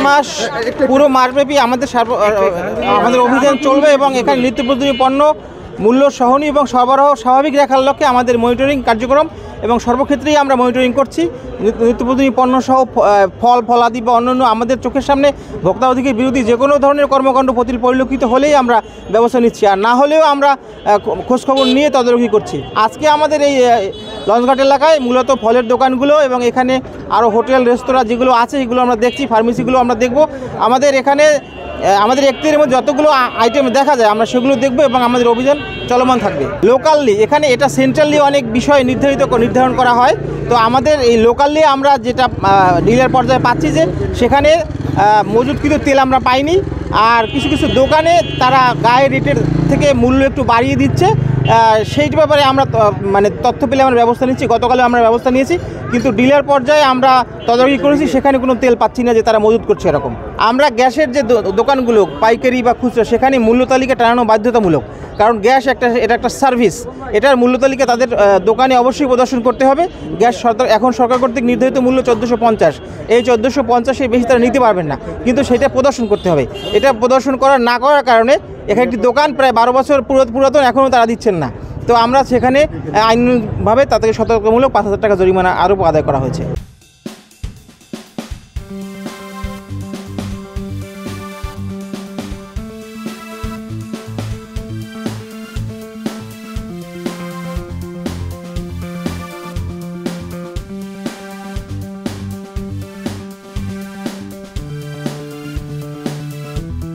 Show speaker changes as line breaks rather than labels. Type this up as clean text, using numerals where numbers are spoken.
মাস পুরো মাসব্যাপী আমাদের অভিযান চলবে এবং এখানে নিত্য প্রয়োজনীয় পণ্য মূল্য সহনীয় এবং সরবরাহ স্বাভাবিক রাখার লক্ষ্যে আমাদের মনিটরিং কার্যক্রম এবং সর্বক্ষেত্রেই আমরা মনিটরিং করছি। নিত্য প্রয়োজনীয় পণ্য সহ ফল ফলাদি বা অন্যান্য আমাদের চোখের সামনে ভোক্তা অধিকার বিরোধী যে কোনো ধরনের কর্মকাণ্ড পরিলক্ষিত হলেই আমরা ব্যবস্থা নিচ্ছি, আর না হলেও আমরা খোঁজখবর নিয়ে তদারকি করছি। আজকে আমাদের এই লঞ্চঘাট এলাকায় মূলত ফলের দোকানগুলো এবং এখানে আরও হোটেল রেস্তোরাঁ যেগুলো আছে সেগুলো আমরা দেখছি, ফার্মেসিগুলো আমরা দেখব। আমাদের এখানে আমাদের একটির মধ্যে যতগুলো আইটেম দেখা যায় আমরা সেগুলো দেখব এবং আমাদের অভিযান চলমান থাকবে। লোকালি এখানে এটা সেন্ট্রালি অনেক বিষয় নির্ধারণ করা হয়, তো আমাদের এই লোকালি আমরা যেটা ডিলার পর্যায়ে পাচ্ছি যে সেখানে মজুতকৃত তেল আমরা পাইনি, আর কিছু কিছু দোকানে তারা গায়ে রেটের থেকে মূল্য একটু বাড়িয়ে দিচ্ছে, সেইটি ব্যাপারে আমরা মানে তথ্য পেলে আমরা ব্যবস্থা নিচ্ছি। গতকালে আমরা ব্যবস্থা নিয়েছি, কিন্তু ডিলার পর্যায়ে আমরা তদারকি করেছি, সেখানে কোনো তেল পাচ্ছি না যে তারা মজুত করছে এরকম। আমরা গ্যাসের যে দোকানগুলো পাইকারি বা খুচরা সেখানে মূল্য তালিকা টানানো বাধ্যতামূলক, কারণ গ্যাস এটা একটা সার্ভিস, এটার মূল্য তালিকা তাদের দোকানে অবশ্যই প্রদর্শন করতে হবে। গ্যাস এখন সরকার কর্তৃক নির্ধারিত মূল্য 1450, এই 1450-এর বেশি তারা নিতে পারবেন না, কিন্তু সেটা প্রদর্শন করতে হবে। এটা প্রদর্শন না করার কারণে এখানে একটি দোকান প্রায় 12 বছর পুরাতন, এখনও তারা দিচ্ছেন না। তো আমরা সেখানে আইনভাবে তাদেরকে সতর্কমূলক 5000 টাকা জরিমানা আরও আদায় করা হয়েছে।